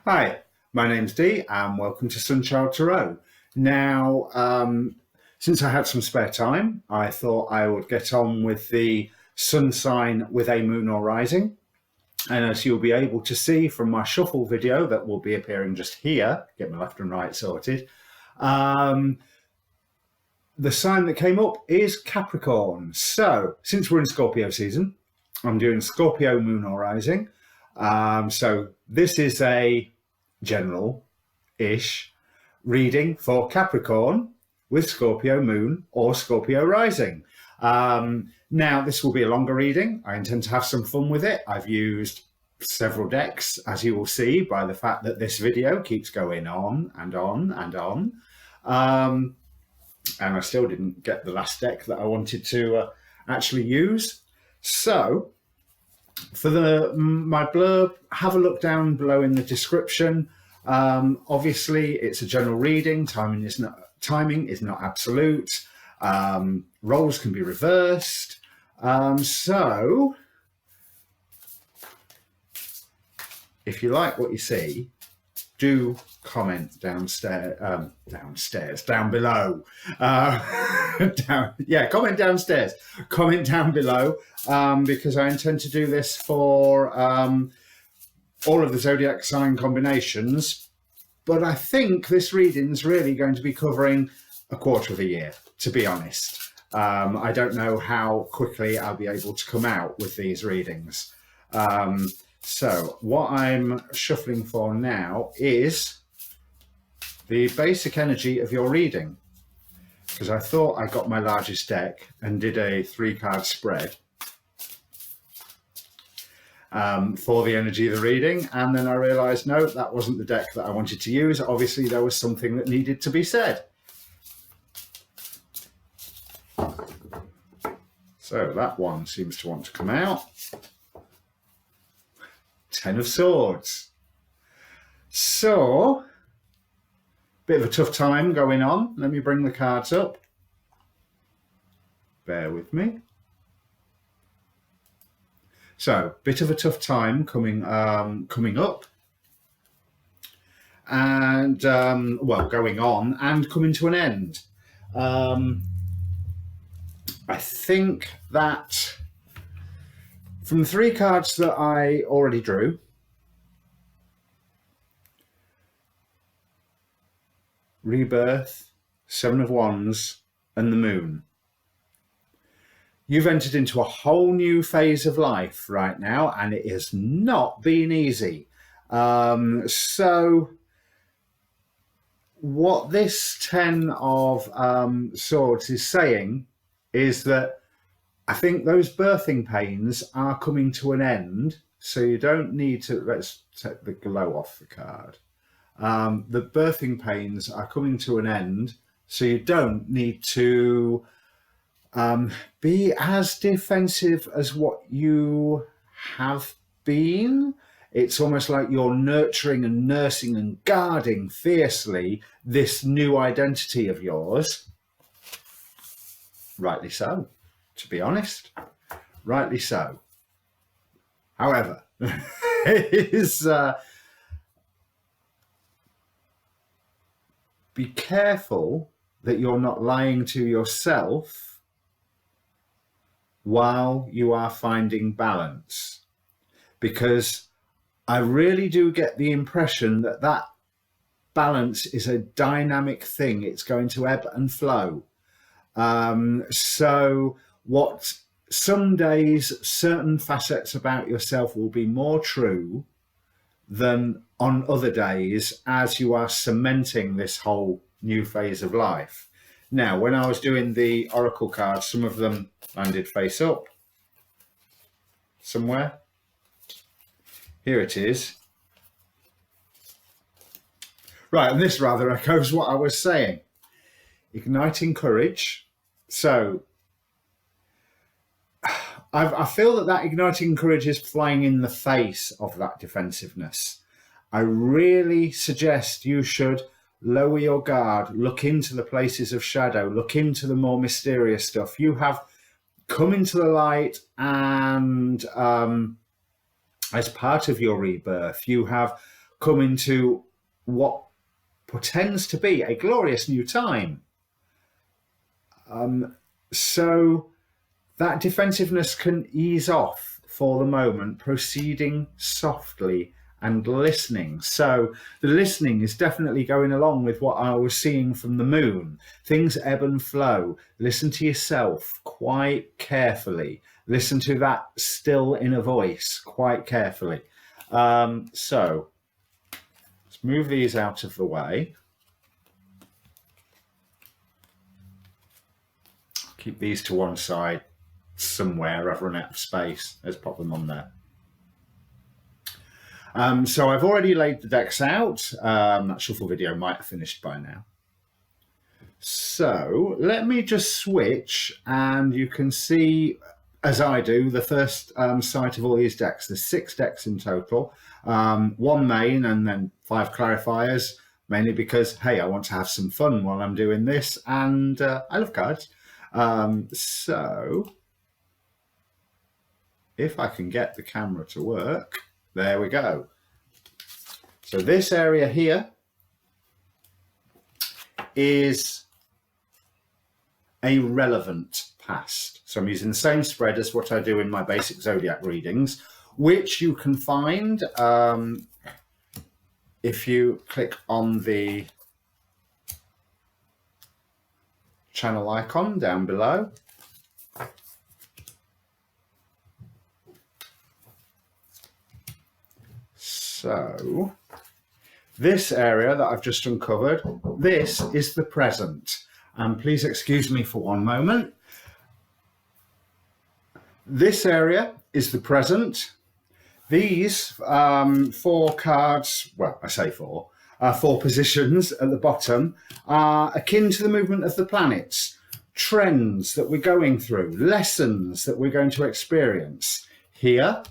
Hi, my name's Dee and welcome to Sunchild Tarot. Now, since I had some spare time, I thought I would get on with the sun sign with a moon or rising. And as you'll be able to see from my shuffle video that will be appearing just here, get my left and right sorted, the sign that came up is Capricorn. So, since we're in Scorpio season, I'm doing Scorpio moon or rising. So this is a general-ish reading for Capricorn with Scorpio moon or Scorpio rising. Now, this will be a longer reading. I intend to have some fun with it. I've used several decks, as you will see by the fact that this video keeps going on and on and on. And I still didn't get the last deck that I wanted to actually use. So, for my blurb, have a look down below in the description. Obviously, it's a general reading. Timing is not absolute. Roles can be reversed. So, if you like what you see, do comment down below. Comment downstairs. Comment down below, because I intend to do this for all of the zodiac sign combinations. But I think this reading is really going to be covering a quarter of a year, to be honest. I don't know how quickly I'll be able to come out with these readings. So what I'm shuffling for now is the basic energy of your reading, because I thought I got my largest deck and did a 3-card spread for the energy of the reading, and then I realised, no, that wasn't the deck that I wanted to use. Obviously, there was something that needed to be said. So that one seems to want to come out. 10 of Swords. So, bit of a tough time going on. Let me bring the cards up. Bear with me. So, bit of a tough time coming up. And, going on and coming to an end. I think that from the 3 cards that I already drew, Rebirth, 7 of Wands, and the Moon, you've entered into a whole new phase of life right now, and it has not been easy. So what this 10 of Swords is saying is that I think those birthing pains are coming to an end, so you don't need to, let's take the glow off the card. The birthing pains are coming to an end, so you don't need to be as defensive as what you have been. It's almost like you're nurturing and nursing and guarding fiercely this new identity of yours. Rightly so. To be honest, rightly so. However, be careful that you're not lying to yourself while you are finding balance, because I really do get the impression that that balance is a dynamic thing. It's going to ebb and flow. So what some days, certain facets about yourself will be more true than on other days as you are cementing this whole new phase of life. Now, when I was doing the oracle cards, some of them landed face up somewhere. Here it is. Right, and this rather echoes what I was saying. Igniting courage. So I feel that igniting courage is flying in the face of that defensiveness. I really suggest you should lower your guard, look into the places of shadow, look into the more mysterious stuff. You have come into the light, and as part of your rebirth, you have come into what portends to be a glorious new time. So that defensiveness can ease off for the moment, proceeding softly and listening. So the listening is definitely going along with what I was seeing from the moon. Things ebb and flow. Listen to yourself quite carefully. Listen to that still inner voice quite carefully. So let's move these out of the way. Keep these to one side somewhere. I've run out of space. Let's pop them on there. So I've already laid the decks out. That shuffle video might have finished by now. So let me just switch, and you can see, as I do, the first sight of all these decks. There's 6 decks in total, 1 main and then 5 clarifiers, mainly because, hey, I want to have some fun while I'm doing this, and I love cards. So if I can get the camera to work, there we go. So this area here is a relevant past. So I'm using the same spread as what I do in my basic zodiac readings, which you can find if you click on the channel icon down below. So this area that I've just uncovered, this is the present. And please excuse me for one moment. This area is the present. These 4 cards, well, I say 4 positions at the bottom are akin to the movement of the planets, trends that we're going through, lessons that we're going to experience. Here,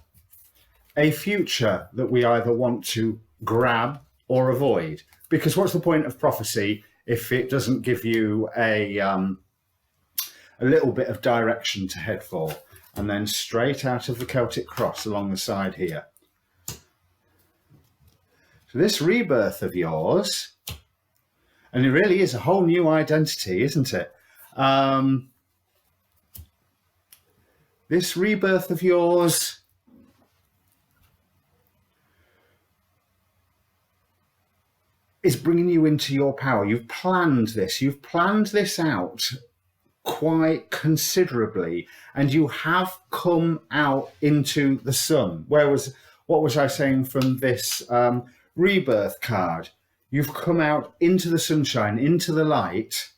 a future that we either want to grab or avoid. Because what's the point of prophecy if it doesn't give you a little bit of direction to head for? And then straight out of the Celtic cross along the side here. So this rebirth of yours, and it really is a whole new identity, isn't it? This rebirth of yours is bringing you into your power. You've planned this. You've planned this out quite considerably, and you have come out into the sun. What was I saying from this rebirth card? You've come out into the sunshine, into the light,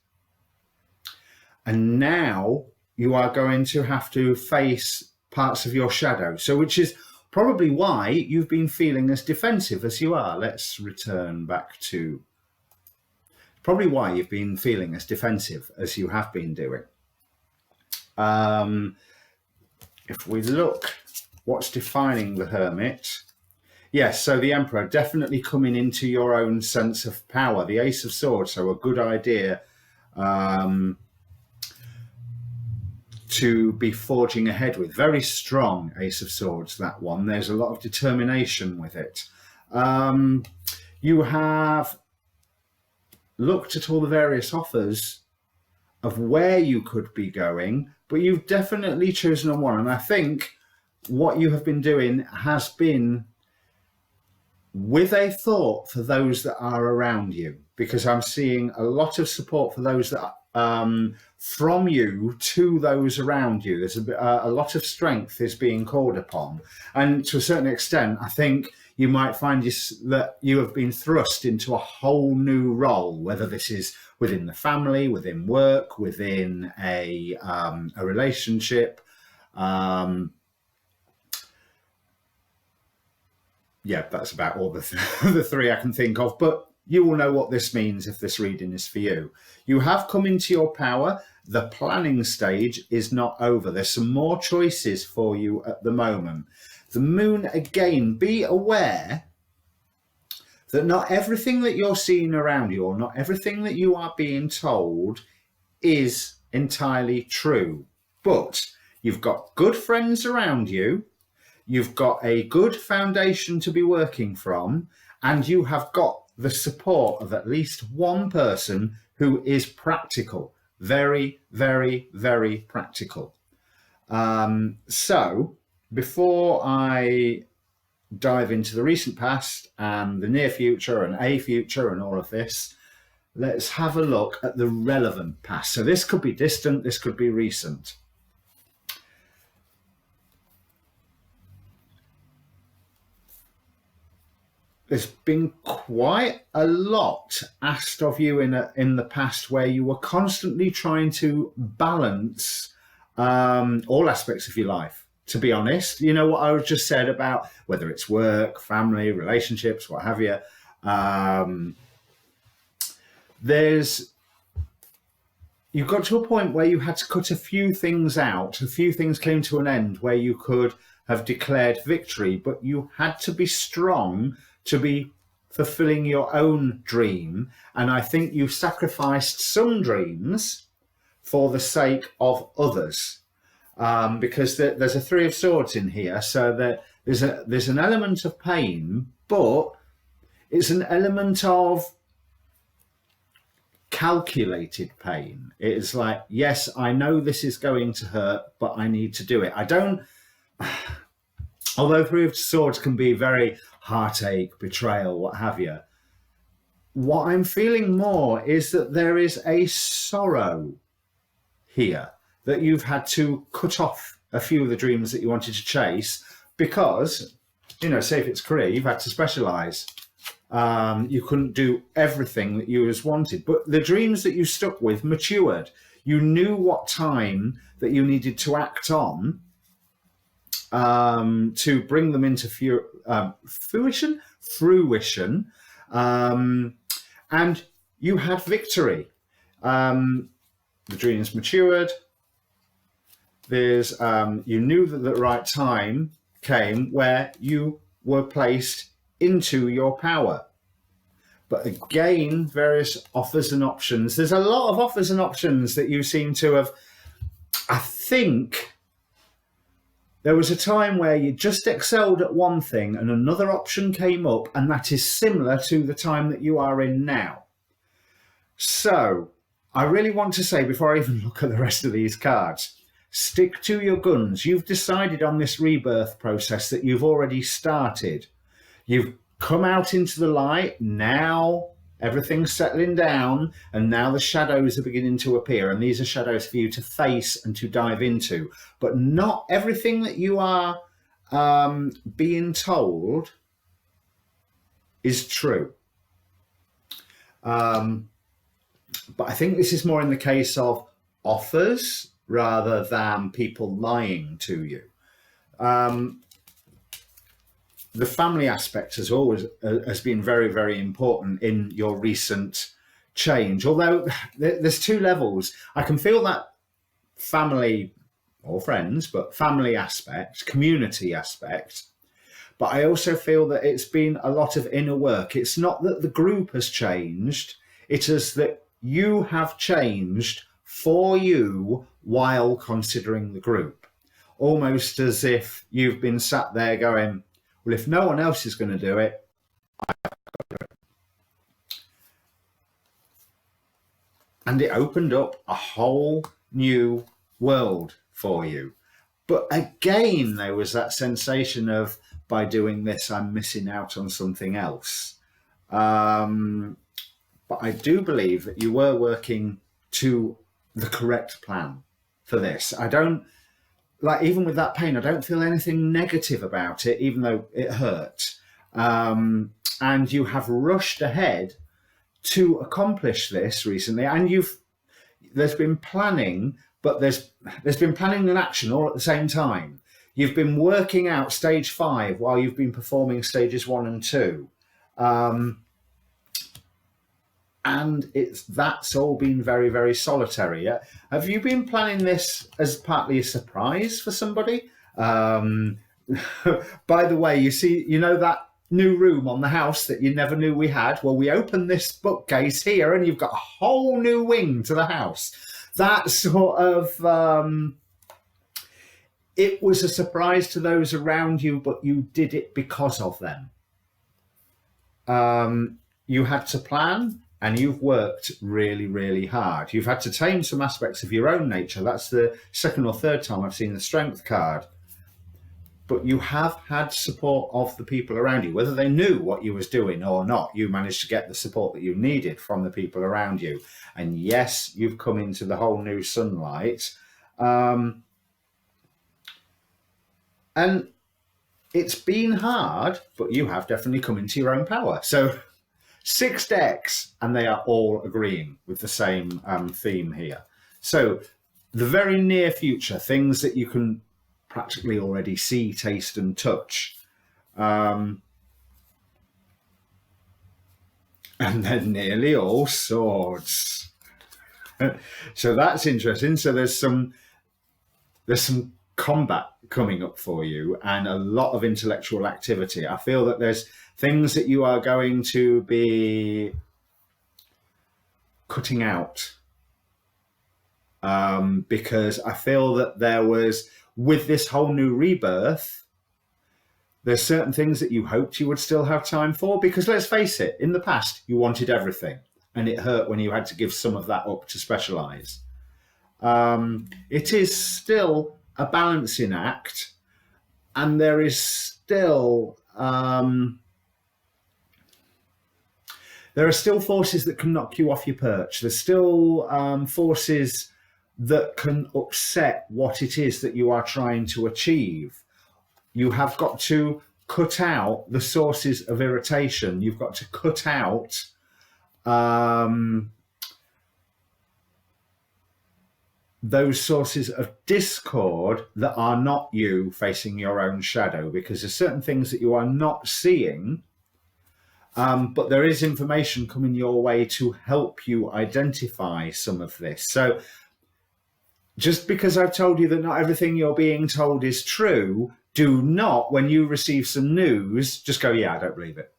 and now you are going to have to face parts of your shadow. So which is probably why you've been feeling as defensive as you are. Let's return back to probably why you've been feeling as defensive as you have been doing. If we look, what's defining the Hermit? Yes, so the Emperor, definitely coming into your own sense of power. The Ace of Swords, so a good idea to be forging ahead with. Very strong Ace of Swords, that one. There's a lot of determination with it. You have looked at all the various offers of where you could be going, but you've definitely chosen on one. And I think what you have been doing has been with a thought for those that are around you, because I'm seeing a lot of support for those that from you to those around you. There's a lot of strength is being called upon, and to a certain extent I think you might find that you have been thrust into a whole new role, whether this is within the family, within work, within a relationship. Yeah, that's about all the 3 I can think of, but you will know what this means if this reading is for you. You have come into your power. The planning stage is not over. There's some more choices for you at the moment. The moon, again, be aware that not everything that you're seeing around you, or not everything that you are being told, is entirely true. But you've got good friends around you. You've got a good foundation to be working from, and you have got the support of at least one person who is practical, very, very, very practical. So before I dive into the recent past and the near future and a future and all of this, let's have a look at the relevant past. So this could be distant, this could be recent. There's been quite a lot asked of you in the past where you were constantly trying to balance all aspects of your life, to be honest. You know what I just said about whether it's work, family, relationships, what have you. You got to a point where you had to cut a few things out. A few things came to an end where you could have declared victory, but you had to be strong to be fulfilling your own dream. And I think you sacrificed some dreams for the sake of others, because there's a Three of Swords in here. So that there's an element of pain, but it's an element of calculated pain. It's like, yes, I know this is going to hurt, but I need to do it. Although Three of Swords can be very heartache, betrayal, what have you, what I'm feeling more is that there is a sorrow here, that you've had to cut off a few of the dreams that you wanted to chase because, say if it's career, you've had to specialise. You couldn't do everything that you wanted, but the dreams that you stuck with matured. You knew what time that you needed to act on to bring them into fruition, and you had victory. The dreams matured. You knew that the right time came where you were placed into your power. But again, various offers and options. There's a lot of offers and options that you seem to have. I think there was a time where you just excelled at one thing and another option came up, and that is similar to the time that you are in now. So I really want to say, before I even look at the rest of these cards, stick to your guns. You've decided on this rebirth process that you've already started. You've come out into the light. Now everything's settling down, and now the shadows are beginning to appear, and these are shadows for you to face and to dive into. But not everything that you are being told is true. But I think this is more in the case of offers rather than people lying to you. The family aspect has been very, very important in your recent change. Although there's two levels. I can feel that family or friends, but family aspect, community aspect. But I also feel that it's been a lot of inner work. It's not that the group has changed. It is that you have changed for you while considering the group. Almost as if you've been sat there going, well, if no one else is going to do it, I've got to. And it opened up a whole new world for you. But again, there was that sensation of, by doing this, I'm missing out on something else. But I do believe that you were working to the correct plan for this. I don't, even with that pain, I don't feel anything negative about it, even though it hurt. And you have rushed ahead to accomplish this recently, and there's been planning, but there's been planning and action all at the same time. You've been working out stage 5 while you've been performing stages 1 and 2. And that's all been very, very solitary. Have you been planning this as partly a surprise for somebody? By the way, you know that new room on the house that you never knew we had? Well, we opened this bookcase here and you've got a whole new wing to the house. That sort of, it was a surprise to those around you, but you did it because of them. you had to plan and you've worked really, really hard. You've had to tame some aspects of your own nature. That's the second or third time I've seen the Strength card. But you have had support of the people around you, whether they knew what you was doing or not. You managed to get the support that you needed from the people around you. And yes, you've come into the whole new sunlight. And it's been hard, but you have definitely come into your own power. So 6 decks, and they are all agreeing with the same theme here. So the very near future, things that you can practically already see, taste and touch. And then nearly all swords. So that's interesting. So there's some combat coming up for you and a lot of intellectual activity. I feel that there's things that you are going to be cutting out, because I feel that there was, with this whole new rebirth, there's certain things that you hoped you would still have time for, because let's face it, in the past you wanted everything and it hurt when you had to give some of that up to specialize. It is still a balancing act, and there is still there are still forces that can knock you off your perch. There's still forces that can upset what it is that you are trying to achieve. You have got to cut out the sources of irritation. You've got to cut out those sources of discord that are not you facing your own shadow, because there's certain things that you are not seeing, but there is information coming your way to help you identify some of this. So just because I've told you that not everything you're being told is true, do not, when you receive some news, just go, yeah, I don't believe it.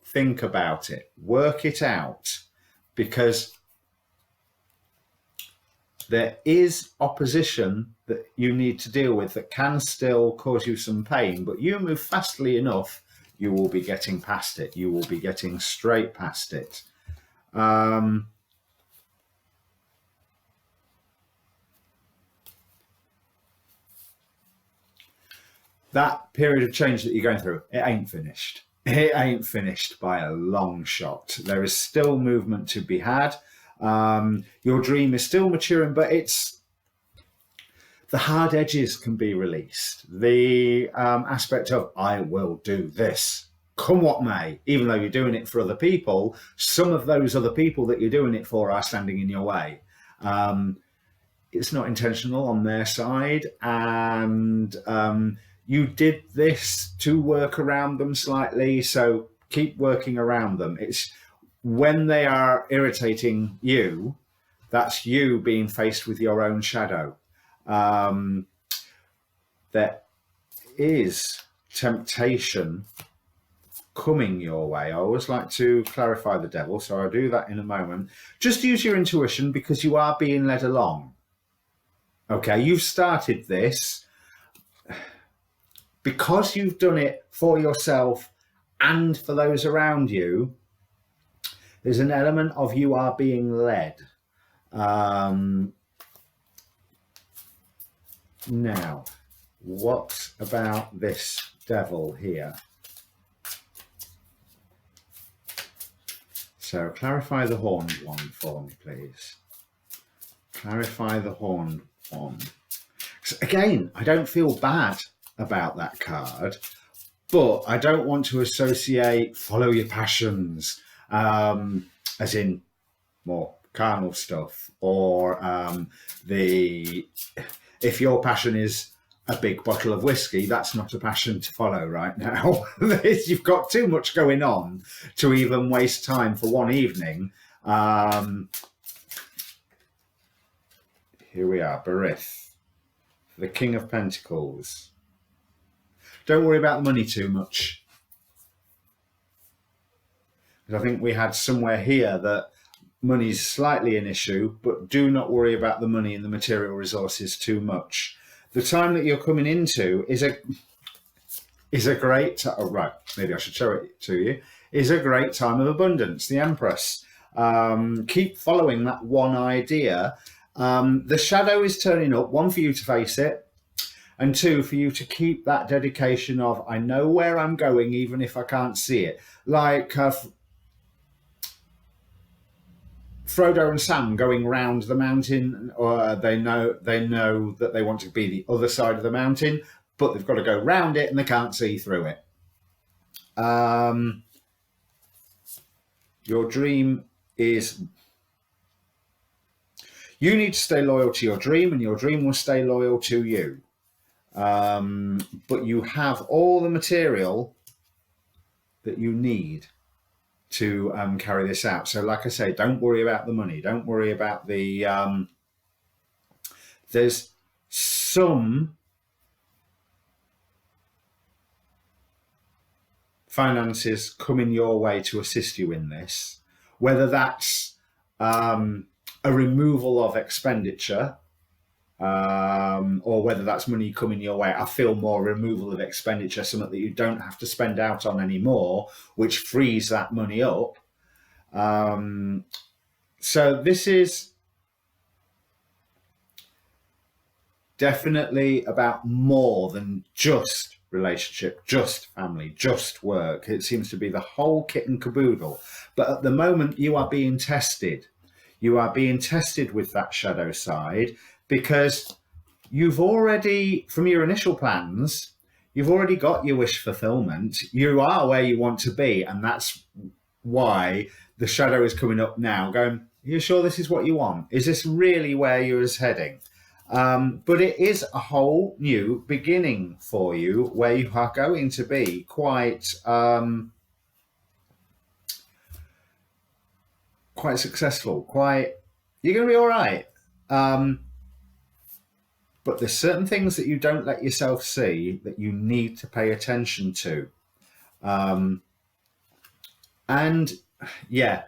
Think about it, work it out, because there is opposition that you need to deal with that can still cause you some pain, but you move fastly enough, you will be getting past it. You will be getting straight past it. That period of change that you're going through, it ain't finished. It ain't finished by a long shot. There is still movement to be had. Your dream is still maturing, but it's the hard edges can be released. The aspect of, I will do this, come what may, even though you're doing it for other people, some of those other people that you're doing it for are standing in your way. It's not intentional on their side, and you did this to work around them slightly, so keep working around them. It's when they are irritating you, that's you being faced with your own shadow. There is temptation coming your way. I always like to clarify the devil, so I'll do that in a moment. Just use your intuition, because you are being led along. Okay, you've started this because you've done it for yourself and for those around you. There's an element of you are being led. Now, what about this devil here? So clarify the horned one for me, please. Clarify the horned one. So again, I don't feel bad about that card, but I don't want to associate follow your passions, as in more carnal stuff, or if your passion is a big bottle of whiskey, that's not a passion to follow right now. You've got too much going on to even waste time for one evening. Here we are, Barith, the King of Pentacles. Don't worry about the money too much. Because I think we had somewhere here that money's slightly an issue, but do not worry about the money and the material resources too much. The time that you're coming into is a great, oh right, maybe I should show it to you, is a great time of abundance, the Empress. Keep following that one idea. The shadow is turning up, one, for you to face it, and two, for you to keep that dedication of, I know where I'm going, even if I can't see it. Like Frodo and Sam going round the mountain, or they know that they want to be the other side of the mountain, but they've got to go round it and they can't see through it. Your dream is, you need to stay loyal to your dream, and your dream will stay loyal to you. But you have all the material that you need to carry this out. So like I say, don't worry about the money. Don't worry about the... there's some finances coming your way to assist you in this, whether that's a removal of expenditure, or whether that's money coming your way. I feel more removal of expenditure, something that you don't have to spend out on anymore, which frees that money up. So this is definitely about more than just relationship, just family, just work. It seems to be the whole kit and caboodle. But at the moment, you are being tested. You are being tested with that shadow side, because you've already, from your initial plans, you've already got your wish fulfillment. You are where you want to be. And that's why the shadow is coming up now going, are you sure this is what you want? Is this really where you're heading? But it is a whole new beginning for you, where you are going to be quite successful, you're going to be all right. But there's certain things that you don't let yourself see that you need to pay attention to. And yeah,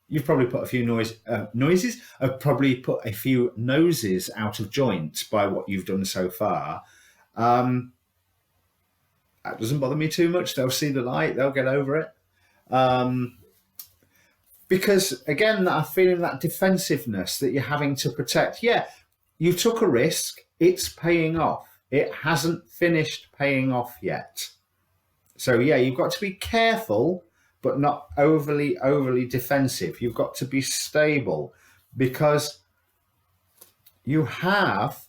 you've probably put a few noises. I've probably put a few noses out of joint by what you've done so far. That doesn't bother me too much. They'll see the light. They'll get over it. Because again, I'm feeling that defensiveness that you're having to protect. Yeah, you took a risk. It's paying off. It hasn't finished paying off yet. So yeah, you've got to be careful, but not overly defensive. You've got to be stable, because you have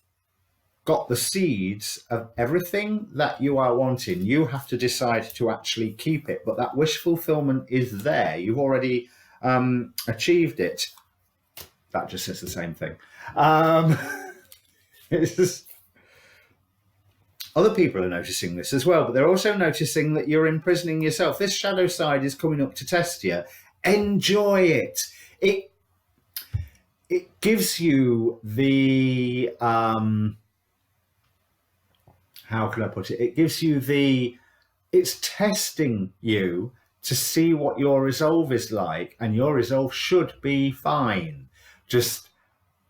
got the seeds of everything that you are wanting. You have to decide to actually keep it, but that wish fulfillment is there. You've already achieved it. That just says the same thing. It's just, other people are noticing this as well, but they're also noticing that you're imprisoning yourself. This shadow side is coming up to test you. Enjoy it. It gives you the how can I put it? It gives you it's testing you to see what your resolve is like, and your resolve should be fine. Just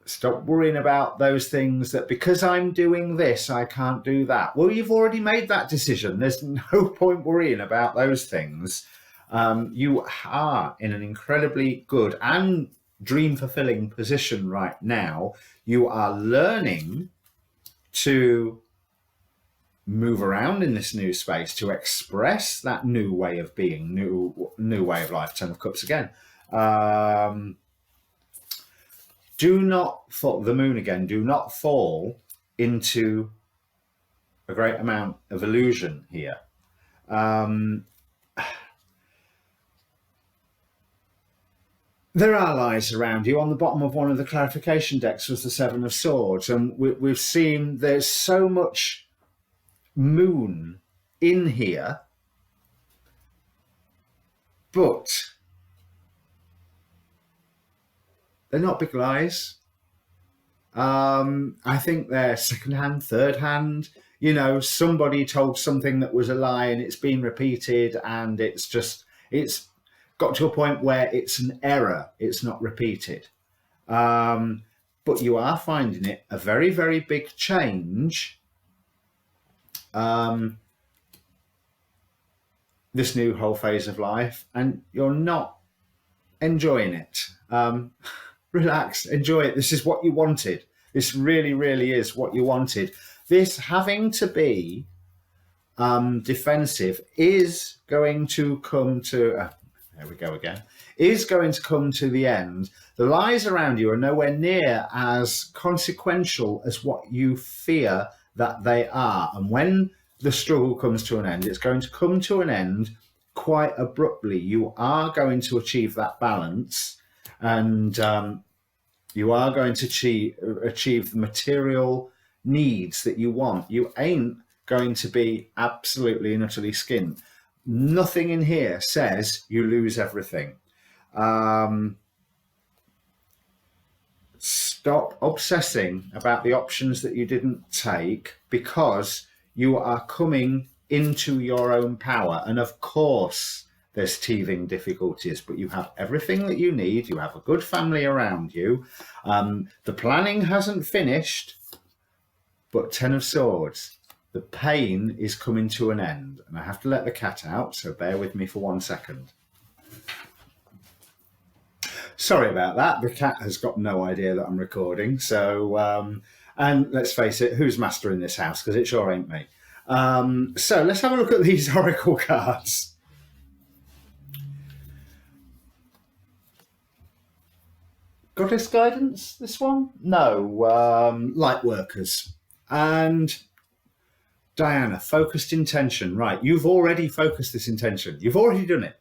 stop worrying about those things that, because I'm doing this, I can't do that. Well, you've already made that decision. There's no point worrying about those things. You are in an incredibly good and dream-fulfilling position right now. You are learning to move around in this new space, to express that new way of being, new way of life. 10 of Cups again. Do not fall, the moon again, do not fall into a great amount of illusion here. There are lies around you. On the bottom of one of the clarification decks was the Seven of Swords, and we've seen there's so much moon in here, but they're not big lies. I think they're second-hand, third-hand. You know, somebody told something that was a lie and it's been repeated, and it's got to a point where it's an error. It's not repeated. But you are finding it a very, very big change. this new whole phase of life and you're not enjoying it. Relax, enjoy it. This is what you wanted. This really, really is what you wanted. This having to be defensive is going to come to, there we go again, is going to come to the end. The lies around you are nowhere near as consequential as what you fear that they are. And when the struggle comes to an end, it's going to come to an end quite abruptly. You are going to achieve that balance, and you are going to achieve the material needs that you want. You ain't going to be absolutely and utterly skinned. Nothing in here says you lose everything. Stop obsessing about the options that you didn't take, because you are coming into your own power. And of course, there's teething difficulties, but you have everything that you need. You have a good family around you. The planning hasn't finished, but 10 of Swords. The pain is coming to an end. And I have to let the cat out, so bear with me for 1 second. Sorry about that. The cat has got no idea that I'm recording. So, and let's face it, who's master in this house? Because it sure ain't me. So let's have a look at these oracle cards. Goddess guidance, this one? No, light workers. And Diana, focused intention. Right, you've already focused this intention. You've already done it.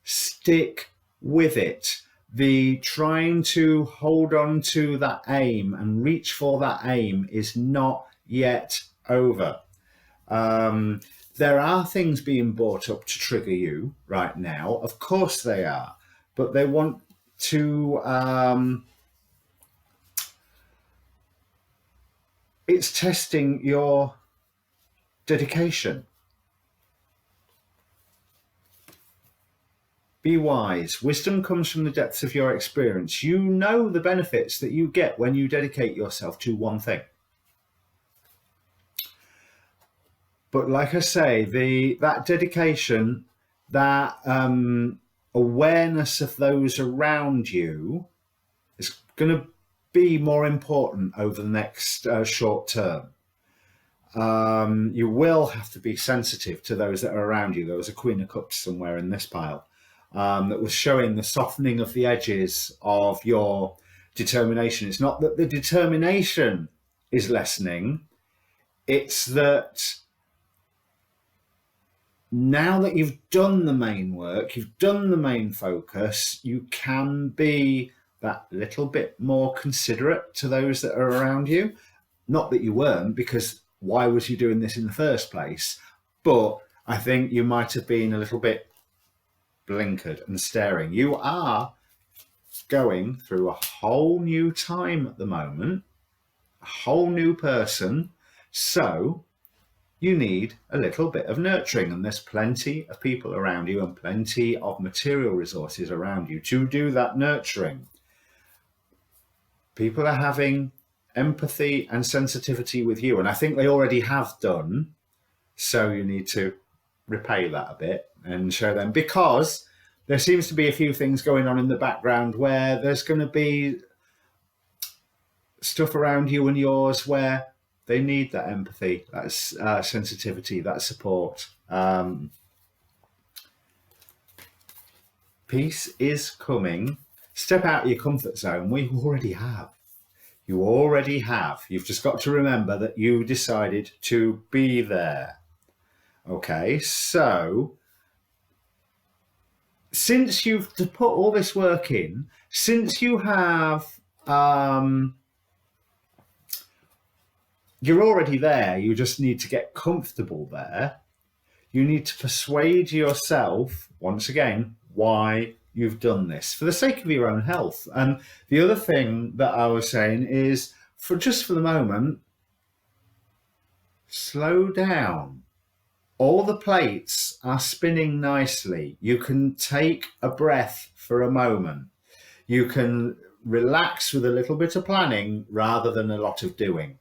Stick with it. The trying to hold on to that aim and reach for that aim is not yet over. There are things being brought up to trigger you right now. Of course they are, but they want to, it's testing your dedication. Be wise. Wisdom comes from the depths of your experience. You know the benefits that you get when you dedicate yourself to one thing. But like I say, that dedication, that awareness of those around you is going to be more important over the next short term. You will have to be sensitive to those that are around you. There was a Queen of Cups somewhere in this pile that was showing the softening of the edges of your determination. It's not that the determination is lessening, it's that now that you've done the main work, you've done the main focus, you can be that little bit more considerate to those that are around you. Not that you weren't, because why was you doing this in the first place? But I think you might have been a little bit blinkered and staring. You are going through a whole new time at the moment, a whole new person. So you need a little bit of nurturing, and there's plenty of people around you and plenty of material resources around you to do that nurturing. People are having empathy and sensitivity with you, and I think they already have done. So you need to repay that a bit and show them, because there seems to be a few things going on in the background where there's going to be stuff around you and yours where they need that empathy, that sensitivity, that support. Peace is coming. Step out of your comfort zone. We already have. You already have. You've just got to remember that you decided to be there. Okay, so since you've put all this work in, since you have, you're already there, you just need to get comfortable there. You need to persuade yourself, once again, why you've done this, for the sake of your own health. And the other thing that I was saying is, for the moment, slow down. All the plates are spinning nicely. You can take a breath for a moment. You can relax with a little bit of planning rather than a lot of doing.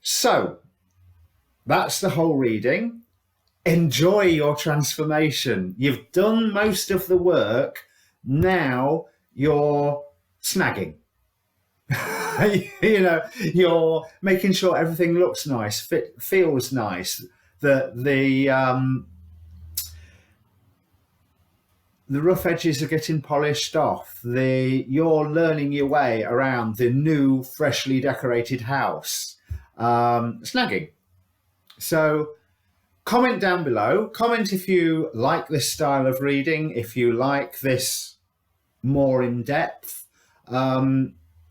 So that's the whole reading. enjoy your transformation. You've done most of the work. Now you're snagging. You know, you're making sure everything looks nice, feels nice, that the rough edges are getting polished off. You're learning your way around the new, freshly decorated house. Snagging. So comment down below. Comment if you like this style of reading, if you like this more in-depth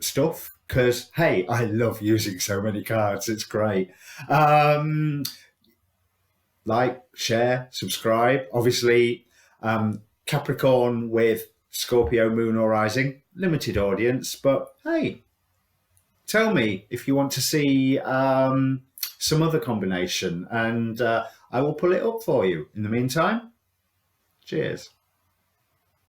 stuff, because hey, I love using so many cards. It's great. Like, share, subscribe. Obviously, Capricorn with Scorpio moon or rising, limited audience, but hey, tell me if you want to see some other combination, and I will pull it up for you. In the meantime, cheers.